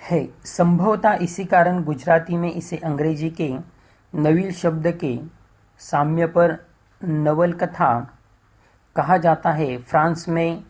है। संभवतः इसी कारण गुजराती में इसे अंग्रेजी के नवील शब्द के साम्य पर नवलकथा कहा जाता है। फ्रांस में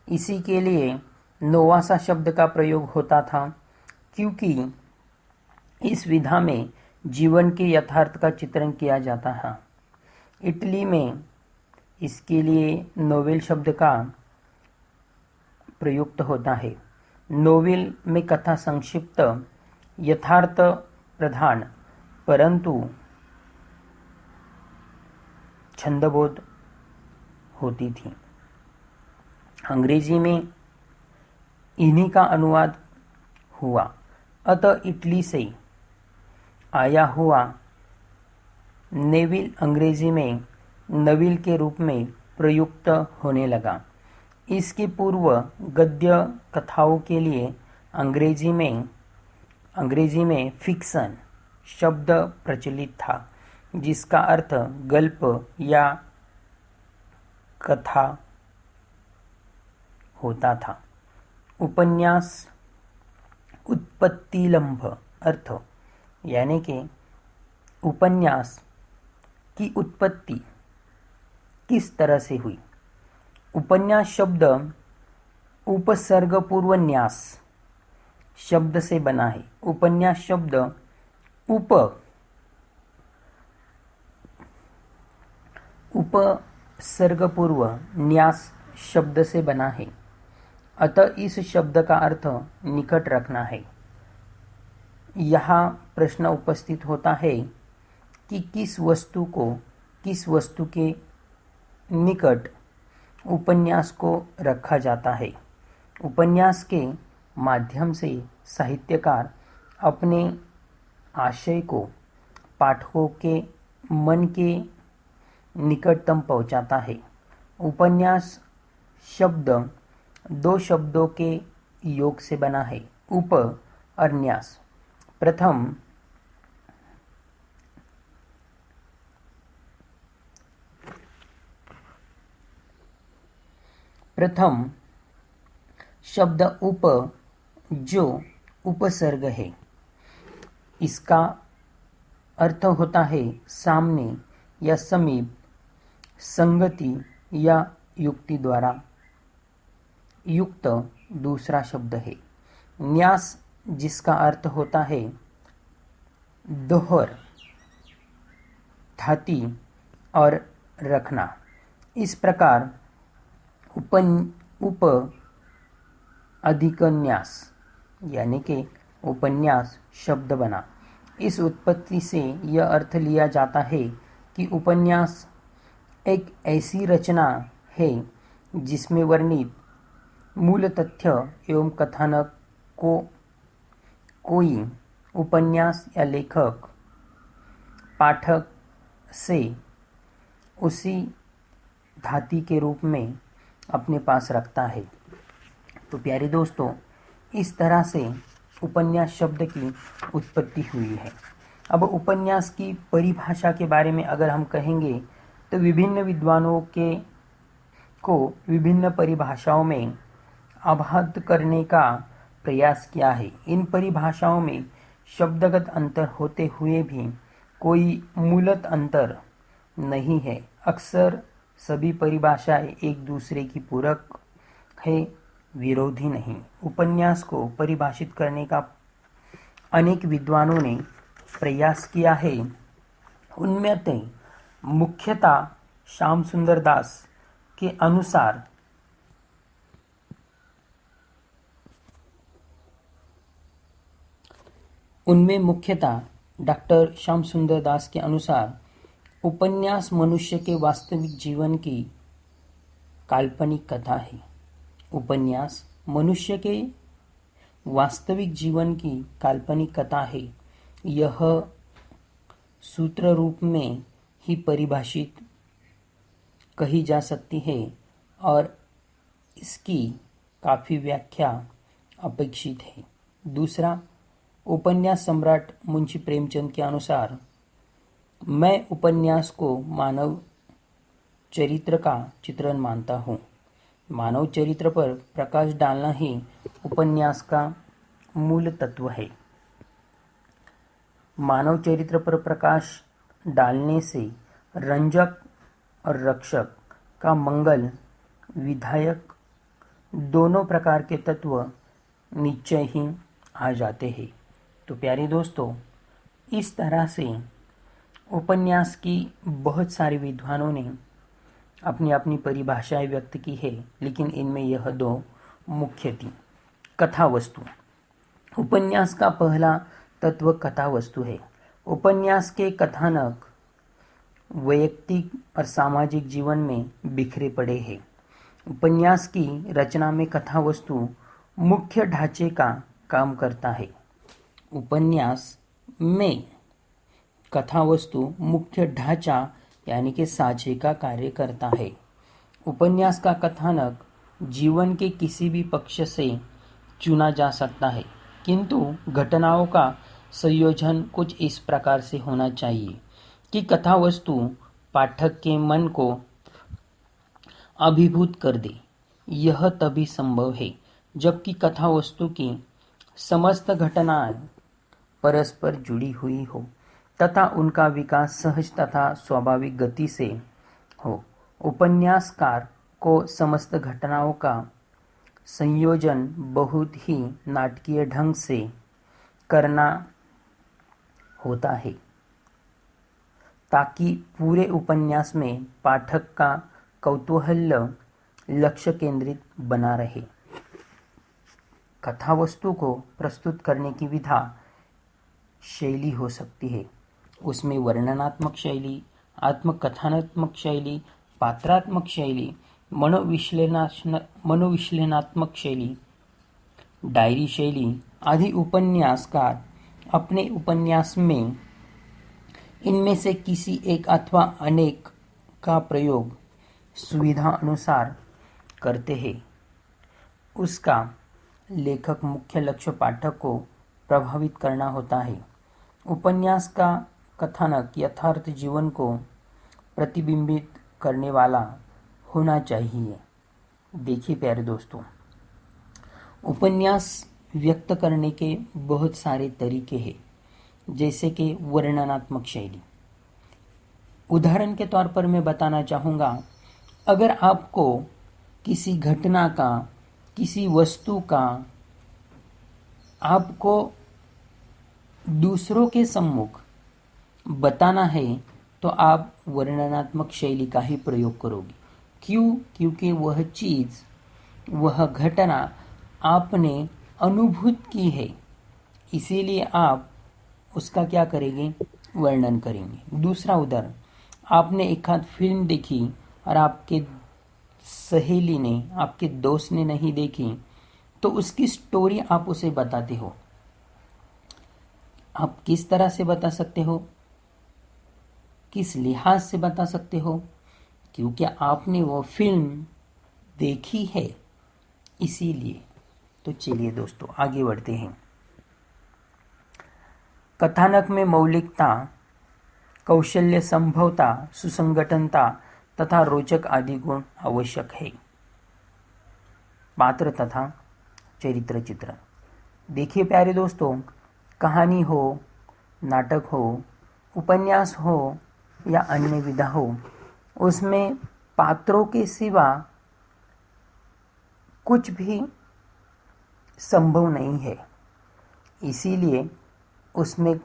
इसी के लिए नोवासा शब्द का प्रयोग होता था, क्योंकि इस विधा में जीवन के यथार्थ का चित्रण किया जाता है। इटली में इसके लिए नोवेल शब्द का प्रयुक्त होता है। नोवेल में कथा संक्षिप्त, यथार्थ प्रधान, परंतु छंदबद्ध होती थी। अंग्रेजी में इन्हीं का अनुवाद हुआ, अतः इटली से आया हुआ नेविल अंग्रेजी में नवील के रूप में प्रयुक्त होने लगा। इसके पूर्व गद्य कथाओं के लिए अंग्रेजी में फिक्शन शब्द प्रचलित था, जिसका अर्थ गल्प या कथा होता था। उपन्यास उत्पत्तिलंभ अर्थ, यानी कि उपन्यास की उत्पत्ति किस तरह से हुई। उपन्यास शब्द उपसर्ग पूर्व न्यास शब्द से बना है। उपन्यास शब्द उपसर्ग पूर्व न्यास शब्द से बना है, अतः इस शब्द का अर्थ निकट रखना है। यहाँ प्रश्न उपस्थित होता है कि किस वस्तु के निकट उपन्यास को रखा जाता है। उपन्यास के माध्यम से साहित्यकार अपने आशय को पाठकों के मन के निकटतम पहुंचाता है। उपन्यास शब्द दो शब्दों के योग से बना है, उप और न्यास। प्रथम शब्द उप, जो उपसर्ग है, इसका अर्थ होता है सामने या समीप, संगति या युक्ति द्वारा युक्त दूसरा शब्द है। न्यास, जिसका अर्थ होता है दोहर, धाती और रखना। इस प्रकार उप अधिक न्यास यानी कि उपन्यास शब्द बना। इस उत्पत्ति से यह अर्थ लिया जाता है कि उपन्यास एक ऐसी रचना है जिसमें वर्णित मूल तथ्य एवं कथानक को कोई उपन्यास या लेखक पाठक से उसी धाती के रूप में अपने पास रखता है। तो प्यारे दोस्तों, इस तरह से उपन्यास शब्द की उत्पत्ति हुई है। अब उपन्यास की परिभाषा के बारे में अगर हम कहेंगे तो विभिन्न विद्वानों को विभिन्न परिभाषाओं में आबद्ध करने का प्रयास किया है। इन परिभाषाओं में शब्दगत अंतर होते हुए भी कोई मूलत अंतर नहीं है। अक्सर सभी परिभाषाएं एक दूसरे की पूरक है, विरोधी नहीं। उपन्यास को परिभाषित करने का अनेक विद्वानों ने प्रयास किया है। उनमें से मुख्यतः श्याम सुंदर दास के अनुसार डॉक्टर श्याम सुंदर दास के अनुसार उपन्यास मनुष्य के वास्तविक जीवन की काल्पनिक कथा है। उपन्यास मनुष्य के वास्तविक जीवन की काल्पनिक कथा है। यह सूत्र रूप में ही परिभाषित कही जा सकती है और इसकी काफी व्याख्या अपेक्षित है। दूसरा, उपन्यास सम्राट मुंशी प्रेमचंद के अनुसार मैं उपन्यास को मानव चरित्र का चित्रण मानता हूँ। मानव चरित्र पर प्रकाश डालना ही उपन्यास का मूल तत्व है। मानव चरित्र पर प्रकाश डालने से रंजक और रक्षक का मंगल विधायक दोनों प्रकार के तत्व निश्चय ही आ जाते हैं। तो प्यारे दोस्तों, इस तरह से उपन्यास की बहुत सारे विद्वानों ने अपनी अपनी परिभाषाएं व्यक्त की है, लेकिन इनमें यह दो मुख्य थी। कथा वस्तु। उपन्यास का पहला तत्व कथा वस्तु है। उपन्यास के कथानक वैयक्तिक और सामाजिक जीवन में बिखरे पड़े हैं। उपन्यास की रचना में कथा वस्तु मुख्य ढांचे का काम करता है। उपन्यास में कथा वस्तु मुख्य ढांचा यानी कि साझे का कार्य करता है। उपन्यास का कथानक जीवन के किसी भी पक्ष से चुना जा सकता है, किंतु घटनाओं का संयोजन कुछ इस प्रकार से होना चाहिए कि कथा वस्तु पाठक के मन को अभिभूत कर दे। यह तभी संभव है जबकि कथा वस्तु की समस्त घटनाएं परस्पर जुड़ी हुई हो तथा उनका विकास सहज तथा स्वाभाविक गति से हो। उपन्यासकार को समस्त घटनाओं का संयोजन बहुत ही नाटकीय ढंग से करना होता है ताकि पूरे उपन्यास में पाठक का कौतूहल लक्ष्य केंद्रित बना रहे। कथा वस्तु को प्रस्तुत करने की विधा शैली हो सकती है। उसमें वर्णनात्मक शैली, आत्मकथनात्मक शैली, पात्रात्मक शैली, मनोविश्लेषणात्मक शैली, डायरी शैली आदि उपन्यासकार अपने उपन्यास में इनमें से किसी एक अथवा अनेक का प्रयोग सुविधा अनुसार करते हैं। उसका लेखक मुख्य लक्ष्य पाठक को प्रभावित करना होता है। उपन्यास का कथानक यथार्थ जीवन को प्रतिबिंबित करने वाला होना चाहिए। देखिए प्यारे दोस्तों, उपन्यास व्यक्त करने के बहुत सारे तरीके हैं, जैसे कि वर्णनात्मक शैली। उदाहरण के तौर पर मैं बताना चाहूँगा, अगर आपको किसी घटना का, किसी वस्तु का आपको दूसरों के सम्मुख बताना है तो आप वर्णनात्मक शैली का ही प्रयोग करोगे। क्यों? क्योंकि वह चीज़, वह घटना आपने अनुभूत की है, इसीलिए आप उसका क्या करेंगे? वर्णन करेंगे। दूसरा उदाहरण, आपने एक आध फिल्म देखी और आपके सहेली ने, आपके दोस्त ने नहीं देखी, तो उसकी स्टोरी आप उसे बताते हो। आप किस तरह से बता सकते हो? किस लिहाज से बता सकते हो? क्योंकि आपने वो फिल्म देखी है, इसीलिए। तो चलिए दोस्तों, आगे बढ़ते हैं। कथानक में मौलिकता, कौशल्य, संभवता, सुसंगठनता तथा रोचक आदि गुण आवश्यक है। पात्र तथा चरित्र चित्रण। देखिए प्यारे दोस्तों, कहानी हो, नाटक हो, उपन्यास हो या अन्य विधा हो, उसमें पात्रों के सिवा कुछ भी संभव नहीं है। इसीलिए उसमें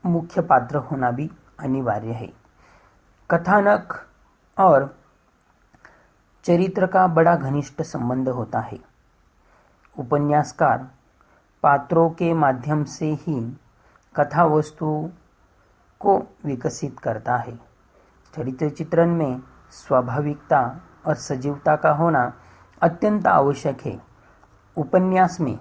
मुख्य पात्र होना भी अनिवार्य है। कथानक और चरित्र का बड़ा घनिष्ठ संबंध होता है। उपन्यासकार पात्रों के माध्यम से ही कथा वस्तु को विकसित करता है। चरित्र चित्रण में स्वाभाविकता और सजीवता का होना अत्यंत आवश्यक है। उपन्यास में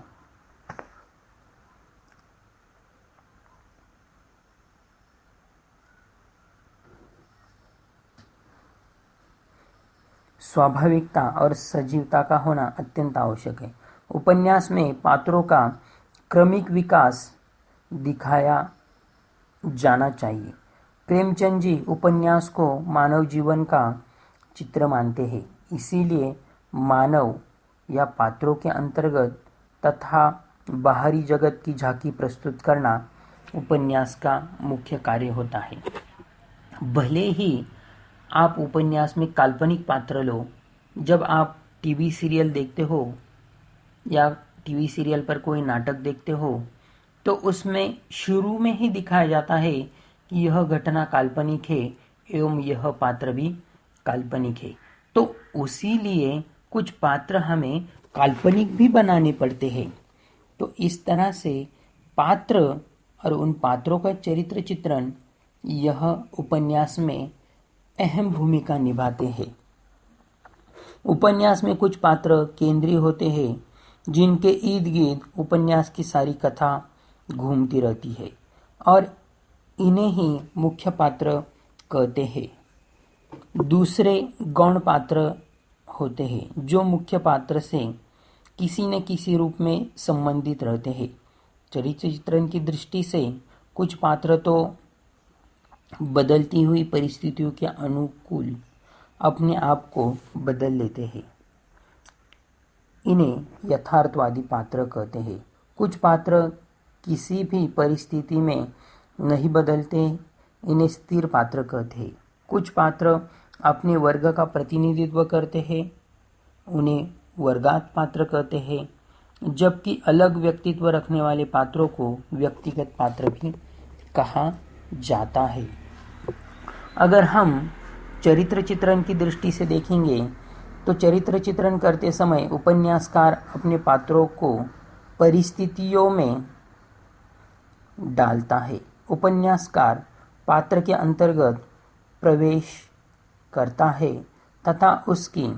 स्वाभाविकता और सजीवता का होना अत्यंत आवश्यक है। उपन्यास में पात्रों का क्रमिक विकास दिखाया जाना चाहिए। प्रेमचंद जी उपन्यास को मानव जीवन का चित्र मानते हैं। इसीलिए मानव या पात्रों के अंतर्गत तथा बाहरी जगत की झांकी प्रस्तुत करना उपन्यास का मुख्य कार्य होता है। भले ही आप उपन्यास में काल्पनिक पात्र लो, जब आप टीवी सीरियल देखते हो या टीवी सीरियल पर कोई नाटक देखते हो तो उसमें शुरू में ही दिखाया जाता है कि यह घटना काल्पनिक है एवं यह पात्र भी काल्पनिक है। तो उसी लिए कुछ पात्र हमें काल्पनिक भी बनाने पड़ते हैं। तो इस तरह से पात्र और उन पात्रों का चरित्र चित्रण यह उपन्यास में अहम भूमिका निभाते हैं। उपन्यास में कुछ पात्र केंद्रीय होते हैं जिनके इर्द गिर्द उपन्यास की सारी कथा घूमती रहती है और इन्हें ही मुख्य पात्र कहते हैं। दूसरे गौण पात्र होते हैं जो मुख्य पात्र से किसी न किसी रूप में संबंधित रहते हैं। चरित्र चित्रण की दृष्टि से कुछ पात्र तो बदलती हुई परिस्थितियों के अनुकूल अपने आप को बदल लेते हैं। इन्हें यथार्थवादी पात्र कहते हैं। कुछ पात्र किसी भी परिस्थिति में नहीं बदलते, इन्हें स्थिर पात्र कहते हैं। कुछ पात्र अपने वर्ग का प्रतिनिधित्व करते हैं, उन्हें वर्गात पात्र कहते हैं। जबकि अलग व्यक्तित्व रखने वाले पात्रों को व्यक्तिगत पात्र भी कहा जाता है। अगर हम चरित्र चित्रण की दृष्टि से देखेंगे तो चरित्र चित्रण करते समय उपन्यासकार अपने पात्रों को परिस्थितियों में डालता है। उपन्यासकार पात्र के अंतर्गत प्रवेश करता है तथा उसकी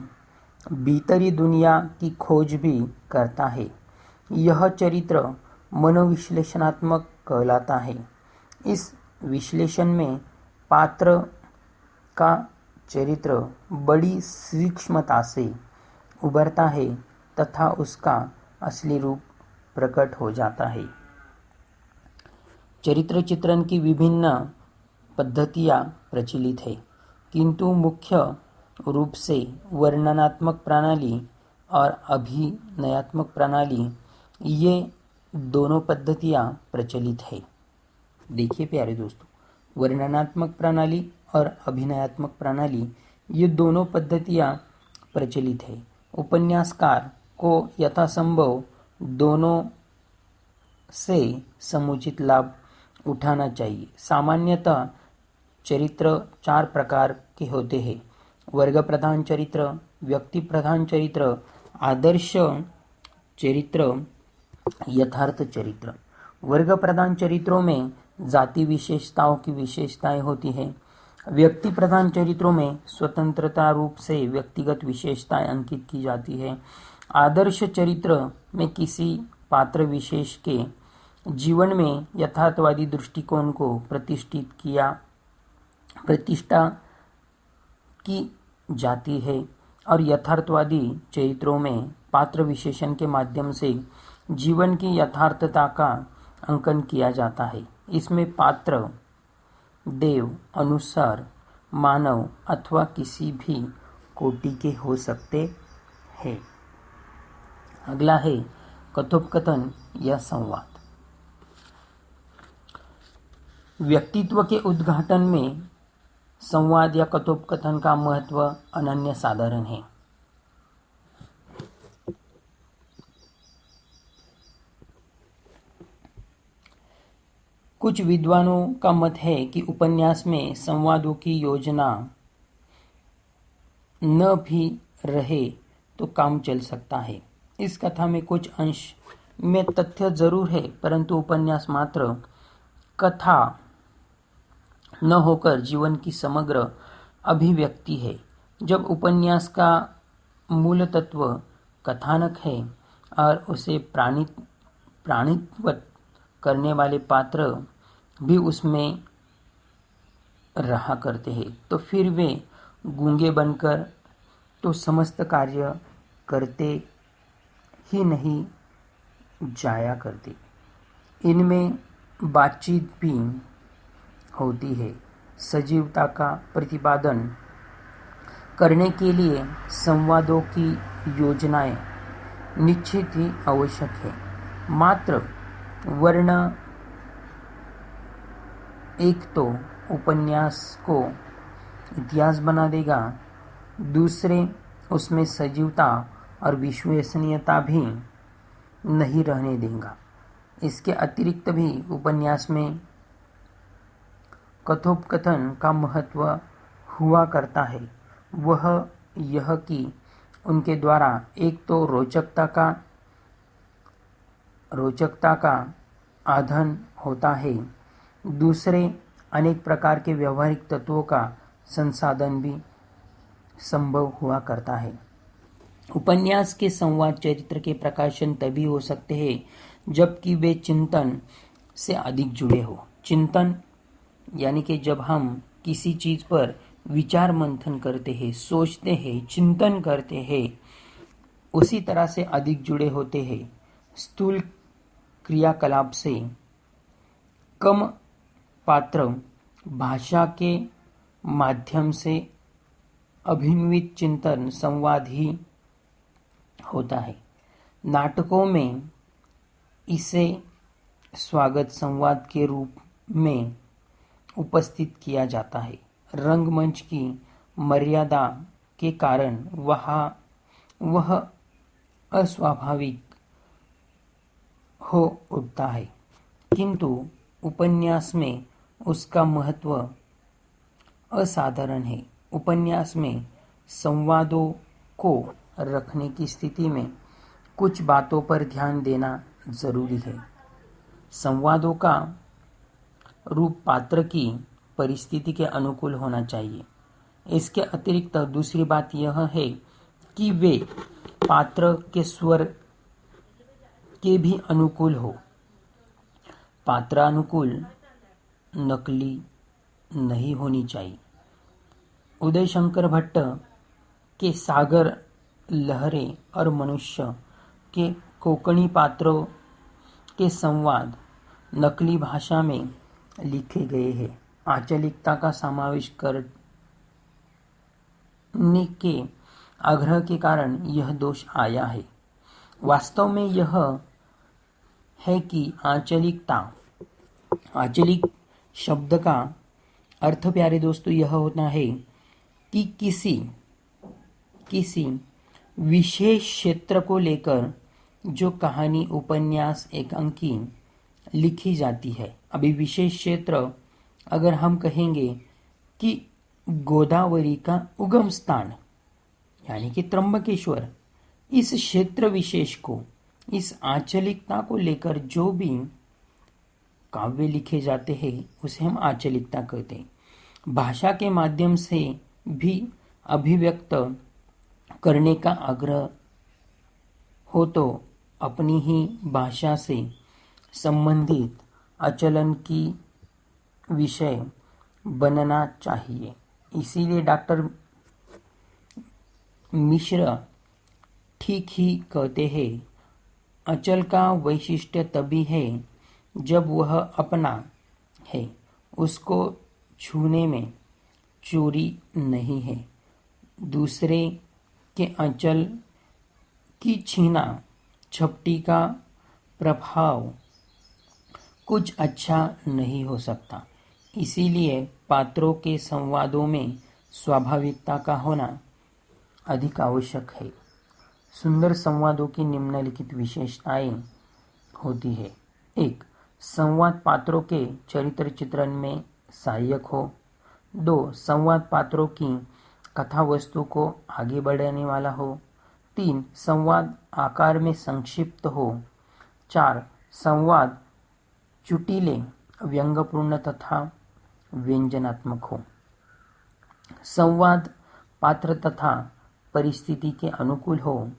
भीतरी दुनिया की खोज भी करता है। यह चरित्र मनोविश्लेषणात्मक कहलाता है। इस विश्लेषण में पात्र का चरित्र बड़ी सूक्ष्मता से उभरता है तथा उसका असली रूप प्रकट हो जाता है। चरित्र चित्रण की विभिन्न पद्धतियाँ प्रचलित है, किंतु मुख्य रूप से वर्णनात्मक प्रणाली और अभिनयात्मक प्रणाली ये दोनों पद्धतियाँ प्रचलित है। देखिए प्यारे दोस्तों, वर्णनात्मक प्रणाली और अभिनयात्मक प्रणाली ये दोनों पद्धतियाँ प्रचलित है। उपन्यासकार को यथासंभव दोनों से समुचित लाभ उठाना चाहिए। सामान्यतः चरित्र 4 प्रकार के होते हैं: वर्ग प्रधान चरित्र, व्यक्ति प्रधान चरित्र, आदर्श चरित्र, यथार्थ चरित्र। वर्ग प्रधान चरित्रों में जाति विशेषताओं की विशेषताएं होती हैं। व्यक्ति प्रधान चरित्रों में स्वतंत्रता रूप से व्यक्तिगत विशेषताएं अंकित की जाती है। आदर्श चरित्र में किसी पात्र विशेष के जीवन में यथार्थवादी दृष्टिकोण को प्रतिष्ठा की जाती है और यथार्थवादी चरित्रों में पात्र विशेषण के माध्यम से जीवन की यथार्थता का अंकन किया जाता है। इसमें पात्र देव, अनुसार, मानव अथवा किसी भी कोटि के हो सकते हैं। अगला है कथोपकथन या संवाद। व्यक्तित्व के उद्घाटन में संवाद या कथोपकथन का महत्व अनन्य साधारण है। कुछ विद्वानों का मत है कि उपन्यास में संवादों की योजना न भी रहे तो काम चल सकता है। इस कथा में कुछ अंश में तथ्य जरूर है, परंतु उपन्यास मात्र कथा न होकर जीवन की समग्र अभिव्यक्ति है। जब उपन्यास का मूल तत्व कथानक है और उसे प्राणित्वत करने वाले पात्र भी उसमें रहा करते हैं, तो फिर वे गूंगे बनकर तो समस्त कार्य करते ही नहीं जाया करते। इनमें बातचीत भी होती है। सजीवता का प्रतिपादन करने के लिए संवादों की योजनाएं निश्चित ही आवश्यक है। मात्र वर्ण एक तो उपन्यास को इतिहास बना देगा, दूसरे उसमें सजीवता और विश्वसनीयता भी नहीं रहने देगा। इसके अतिरिक्त भी उपन्यास में कथोपकथन का महत्व हुआ करता है। वह यह कि उनके द्वारा एक तो रोचकता का आधान होता है, दूसरे अनेक प्रकार के व्यवहारिक तत्वों का संसाधन भी संभव हुआ करता है। उपन्यास के संवाद चरित्र के प्रकाशन तभी हो सकते हैं जबकि वे चिंतन से अधिक जुड़े हो। चिंतन यानी कि जब हम किसी चीज पर विचार मंथन करते हैं, सोचते हैं, चिंतन करते हैं, उसी तरह से अधिक जुड़े होते हैं। स्थूल क्रियाकलाप से कम पात्र भाषा के माध्यम से अभिन्वित चिंतन संवाद ही होता है। नाटकों में इसे स्वागत संवाद के रूप में उपस्थित किया जाता है। रंगमंच की मर्यादा के कारण वह अस्वाभाविक हो उठता है, किंतु उपन्यास में उसका महत्व असाधारण है। उपन्यास में संवादों को रखने की स्थिति में कुछ बातों पर ध्यान देना जरूरी है। संवादों का रूप पात्र की परिस्थिति के अनुकूल होना चाहिए। इसके अतिरिक्त दूसरी बात यह है कि वे पात्र के स्वर के भी अनुकूल हो। पात्रानुकूल नकली नहीं होनी चाहिए। उदय शंकर भट्ट के सागर लहरें और मनुष्य के कोंकणी पात्रों के संवाद नकली भाषा में लिखे गए हैं। आंचलिकता का समावेश करने के आग्रह के कारण यह दोष आया है। वास्तव में यह है कि आंचलिक शब्द का अर्थ प्यारे दोस्तों यह होता है कि किसी विशेष क्षेत्र को लेकर जो कहानी, उपन्यास, एकांकी लिखी जाती है। अभी विशेष क्षेत्र अगर हम कहेंगे कि गोदावरी का उगम स्थान यानी कि त्र्यंबकेश्वर, इस क्षेत्र विशेष को, इस आंचलिकता को लेकर जो भी काव्य लिखे जाते हैं उसे हम आंचलिकता कहते हैं। भाषा के माध्यम से भी अभिव्यक्त करने का आग्रह हो तो अपनी ही भाषा से संबंधित आचलन की विषय बनना चाहिए। इसीलिए डॉक्टर मिश्र ठीक ही कहते हैं, अचल का वैशिष्ट्य तभी है जब वह अपना है, उसको छूने में चोरी नहीं है। दूसरे के अचल की छीना झपटी का प्रभाव कुछ अच्छा नहीं हो सकता। इसीलिए पात्रों के संवादों में स्वाभाविकता का होना अधिक आवश्यक है। सुंदर संवादों की निम्नलिखित विशेषताएं होती है। 1. संवाद पात्रों के चरित्र चित्रण में सहायक हो। 2. संवाद पात्रों की कथा वस्तु को आगे बढ़ाने वाला हो। 3. संवाद आकार में संक्षिप्त हो। 4. संवाद चुटीले, व्यंग्यपूर्ण तथा व्यंजनात्मक हो। संवाद पात्र तथा परिस्थिति के अनुकूल हो।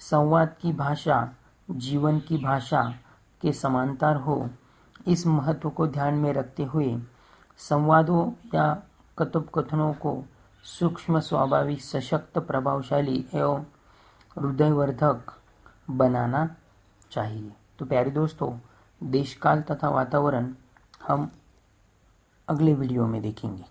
संवाद की भाषा जीवन की भाषा के समांतर हो। इस महत्व को ध्यान में रखते हुए संवादों या कथोपकथनों को सूक्ष्म, स्वाभाविक, सशक्त, प्रभावशाली एवं हृदयवर्धक बनाना चाहिए। तो प्यारे दोस्तों, देश काल तथा वातावरण हम अगले वीडियो में देखेंगे।